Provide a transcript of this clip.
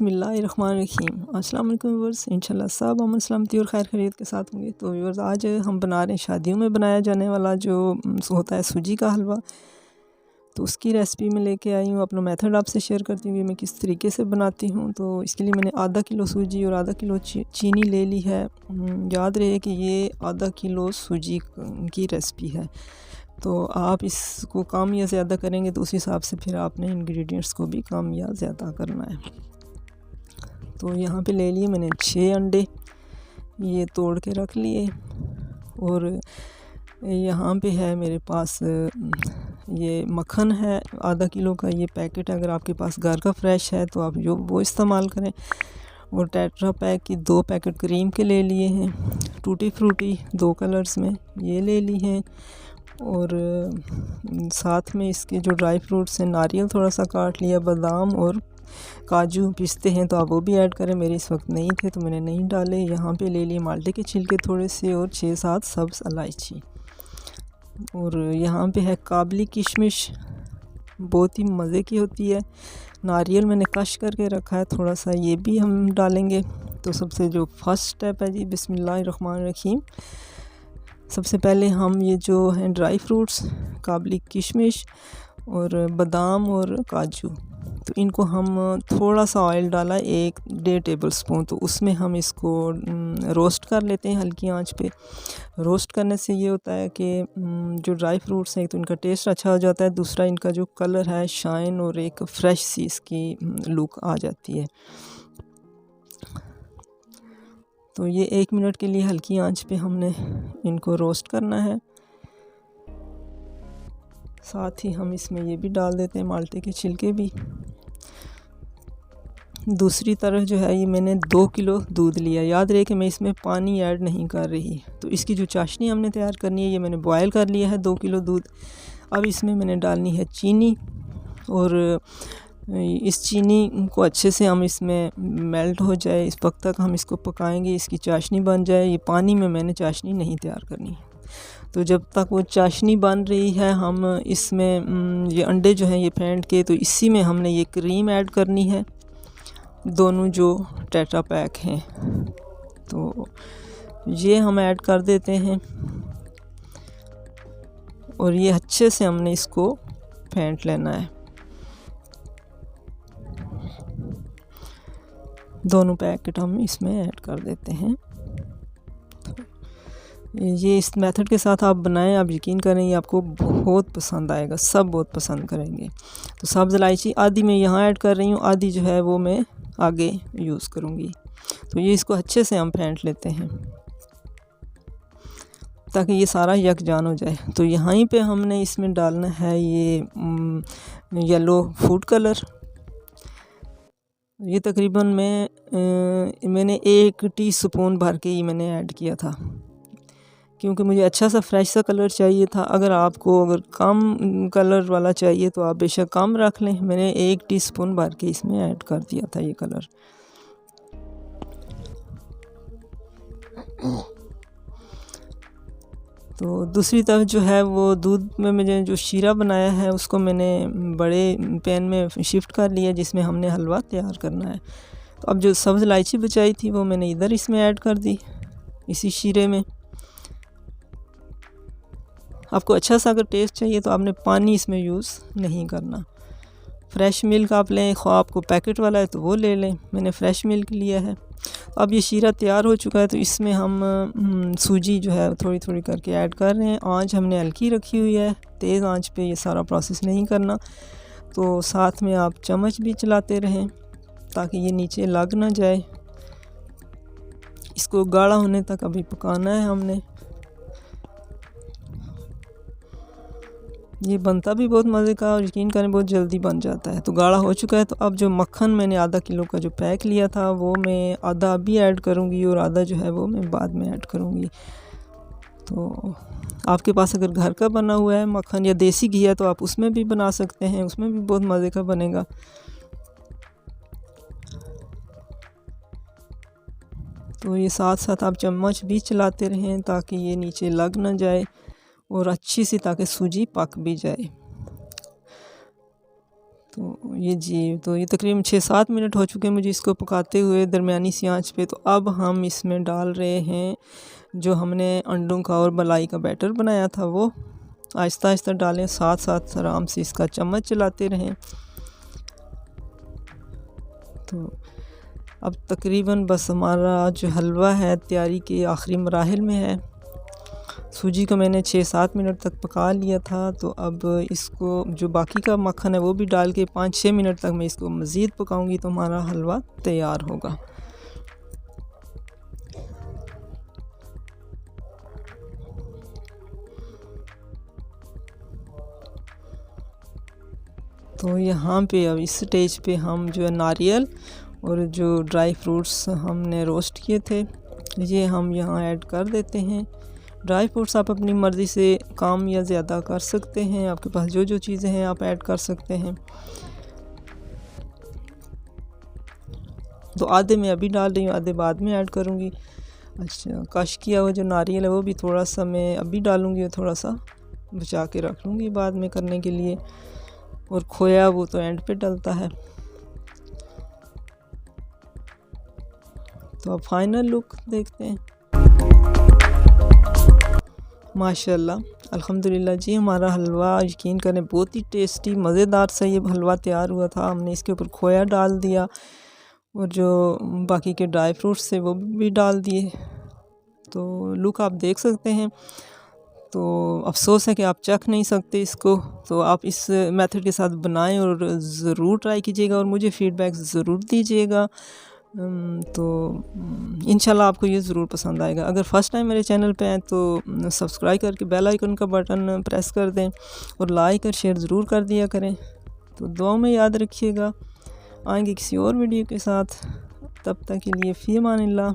बिस्मिल्लाहिर्रहमानिर्रहीम। अस्सलाम वालेकुम व्यूअर्स, इंशाल्लाह सब अमन सलामती और खैर खैरियत के साथ होंगे। तो व्यूअर्स, आज हम बना रहे हैं शादियों में बनाया जाने वाला जो होता है सूजी का हलवा। तो उसकी रेसिपी में लेके आई हूँ, अपना मेथड आपसे शेयर करती हूँ कि मैं किस तरीके से बनाती हूँ। तो इसके लिए मैंने आधा किलो सूजी और आधा किलो चीनी ले ली है। याद रहे कि ये आधा किलो सूजी की रेसिपी है, तो आप इसको कम या ज़्यादा करेंगे तो उस हिसाब से फिर आपने इंग्रेडिएंट्स को भी कम या ज़्यादा करना है। तो यहाँ पे ले लिए मैंने 6 अंडे, ये तोड़ के रख लिए। और यहाँ पे है मेरे पास ये मक्खन है आधा किलो का, ये पैकेट अगर आपके पास घर का फ्रेश है तो आप वो इस्तेमाल करें। और टेट्रा पैक की 2 पैकेट क्रीम के ले लिए हैं। टूटी फ्रूटी 2 कलर्स में ये ले ली हैं। और साथ में इसके जो ड्राई फ्रूट्स हैं, नारियल थोड़ा सा काट लिया, बादाम और काजू पिस्ते हैं तो आप वो भी ऐड करें। मेरे इस वक्त नहीं थे तो मैंने नहीं डाले। यहाँ पे ले लिए माल्टे के छिलके थोड़े से और 6-7 सब्ज़ इलायची। और यहाँ पे है काबली किशमिश, बहुत ही मज़े की होती है। नारियल मैंने कश करके रखा है थोड़ा सा, ये भी हम डालेंगे। तो सबसे जो फर्स्ट स्टेप है जी, बिस्मिल्लाहिर्रहमानिर्रहीम। सबसे पहले हम ये जो हैं ड्राई फ्रूट्स, काबली किशमिश और बादाम और काजू, तो इनको हम थोड़ा सा ऑयल डाला 1-1.5 टेबल स्पून, तो उसमें हम इसको रोस्ट कर लेते हैं हल्की आंच पे। रोस्ट करने से ये होता है कि जो ड्राई फ्रूट्स हैं तो इनका टेस्ट अच्छा हो जाता है, दूसरा इनका जो कलर है शाइन और एक फ्रेश सी इसकी लुक आ जाती है। तो ये 1 मिनट के लिए हल्की आंच पे हमने इनको रोस्ट करना है। साथ ही हम इसमें ये भी डाल देते हैं माल्टे के छिलके भी। दूसरी तरफ जो है ये मैंने 2 किलो दूध लिया। याद रहे कि मैं इसमें पानी ऐड नहीं कर रही। तो इसकी जो चाशनी हमने तैयार करनी है, ये मैंने बॉयल कर लिया है 2 किलो दूध। अब इसमें मैंने डालनी है चीनी, और इस चीनी को अच्छे से हम इसमें मेल्ट हो जाए, इस वक्त तक हम इसको पकाएंगे, इसकी चाशनी बन जाए। ये पानी में मैंने चाशनी नहीं तैयार करनी। तो जब तक वो चाशनी बन रही है, हम इसमें ये अंडे जो हैं ये फेंट के, तो इसी में हमने ये क्रीम ऐड करनी है, दोनों जो टेट्रा पैक हैं। तो ये हम ऐड कर देते हैं और ये अच्छे से हमने इसको फेंट लेना है। दोनों पैकेट हम इसमें ऐड कर देते हैं। ये इस मेथड के साथ आप बनाएं, आप यकीन करें ये आपको बहुत पसंद आएगा, सब बहुत पसंद करेंगे। तो सब्ज़ इलायची आधी मैं यहाँ ऐड कर रही हूँ, आधी जो है वो मैं आगे यूज़ करूँगी। तो ये इसको अच्छे से हम फेंट लेते हैं ताकि ये सारा यकजान हो जाए। तो यहाँ पे हमने इसमें डालना है ये येलो फूड कलर। ये तकरीबन मैंने 1 टीस्पून भर के ही मैंने ऐड किया था, क्योंकि मुझे अच्छा सा फ्रेश सा कलर चाहिए था। अगर कम कलर वाला चाहिए तो आप बेशक कम रख लें। मैंने 1 टीस्पून भर के इसमें ऐड कर दिया था ये कलर। तो दूसरी तरफ जो है वो दूध में मैंने जो शीरा बनाया है उसको मैंने बड़े पैन में शिफ्ट कर लिया, जिसमें हमने हलवा तैयार करना है। तो अब जो सब्ज़ इलायची बचाई थी वो मैंने इधर इसमें ऐड कर दी, इसी शीरे में। आपको अच्छा सा अगर टेस्ट चाहिए तो आपने पानी इसमें यूज़ नहीं करना। फ्रेश मिल्क आप लें, ख़्वा आपको पैकेट वाला है तो वो ले लें, मैंने फ़्रेश मिल्क लिया है। अब ये शीरा तैयार हो चुका है, तो इसमें हम सूजी जो है थोड़ी थोड़ी करके ऐड कर रहे हैं। आंच हमने हल्की रखी हुई है, तेज़ आंच पे ये सारा प्रोसेस नहीं करना। तो साथ में आप चम्मच भी चलाते रहें ताकि ये नीचे लग ना जाए। इसको गाढ़ा होने तक अभी पकाना है हमने। ये बनता भी बहुत मज़े का और यकीन करें बहुत जल्दी बन जाता है। तो गाढ़ा हो चुका है। तो अब जो मक्खन मैंने आधा किलो का जो पैक लिया था वो मैं आधा अभी ऐड करूँगी और आधा जो है वो मैं बाद में ऐड करूँगी। तो आपके पास अगर घर का बना हुआ है मक्खन या देसी घी है तो आप उसमें भी बना सकते हैं, उसमें भी बहुत मज़े का बनेगा। तो ये साथ साथ आप चम्मच भी चलाते रहें ताकि ये नीचे लग ना जाए और अच्छी सी ताकि सूजी पक भी जाए। तो ये जी, तो ये तकरीबन 6-7 मिनट हो चुके हैं मुझे इसको पकाते हुए दरमियानी सी आंच पे। तो अब हम इसमें डाल रहे हैं जो हमने अंडों का और मलाई का बैटर बनाया था, वो आहिस्ता आहिस्ता डालें, साथ साथ आराम से इसका चम्मच चलाते रहें। तो अब तकरीबन बस हमारा जो हलवा है तैयारी के आखिरी मराहिल में है। सूजी को मैंने 6-7 मिनट तक पका लिया था। तो अब इसको जो बाकी का मक्खन है वो भी डाल के 5-6 मिनट तक मैं इसको मज़ीद पकाऊंगी तो हमारा हलवा तैयार होगा। तो यहाँ पे अब इस स्टेज पे हम जो है नारियल और जो ड्राई फ्रूट्स हमने रोस्ट किए थे ये हम यहाँ ऐड कर देते हैं। ड्राई फ्रूट्स आप अपनी मर्ज़ी से कम या ज़्यादा कर सकते हैं, आपके पास जो जो चीज़ें हैं आप ऐड कर सकते हैं। तो आधे मैं अभी डाल रही हूँ, आधे बाद में ऐड करूँगी। अच्छा, कश किया हुआ जो नारियल है वो भी थोड़ा सा मैं अभी डालूँगी और थोड़ा सा बचा के रख लूँगी बाद में करने के लिए। और खोया वो तो एंड पे डलता है। तो अब फाइनल लुक देखते हैं। माशाल्लाह, अल्हम्दुलिल्लाह जी, हमारा हलवा यकीन करें बहुत ही टेस्टी मज़ेदार सा ये हलवा तैयार हुआ था। हमने इसके ऊपर खोया डाल दिया और जो बाकी के ड्राई फ्रूट्स थे वो भी डाल दिए। तो लुक आप देख सकते हैं। तो अफ़सोस है कि आप चख नहीं सकते इसको। तो आप इस मेथड के साथ बनाएं और ज़रूर ट्राई कीजिएगा और मुझे फ़ीडबैक ज़रूर दीजिएगा। तो इंशाल्लाह आपको ये ज़रूर पसंद आएगा। अगर फ़र्स्ट टाइम मेरे चैनल पे हैं तो सब्सक्राइब करके बेल आइकन का बटन प्रेस कर दें और लाइक और शेयर ज़रूर कर दिया करें। तो दुआ में याद रखिएगा। आएंगे किसी और वीडियो के साथ, तब तक के लिए फ़ी अमानिल्लाह।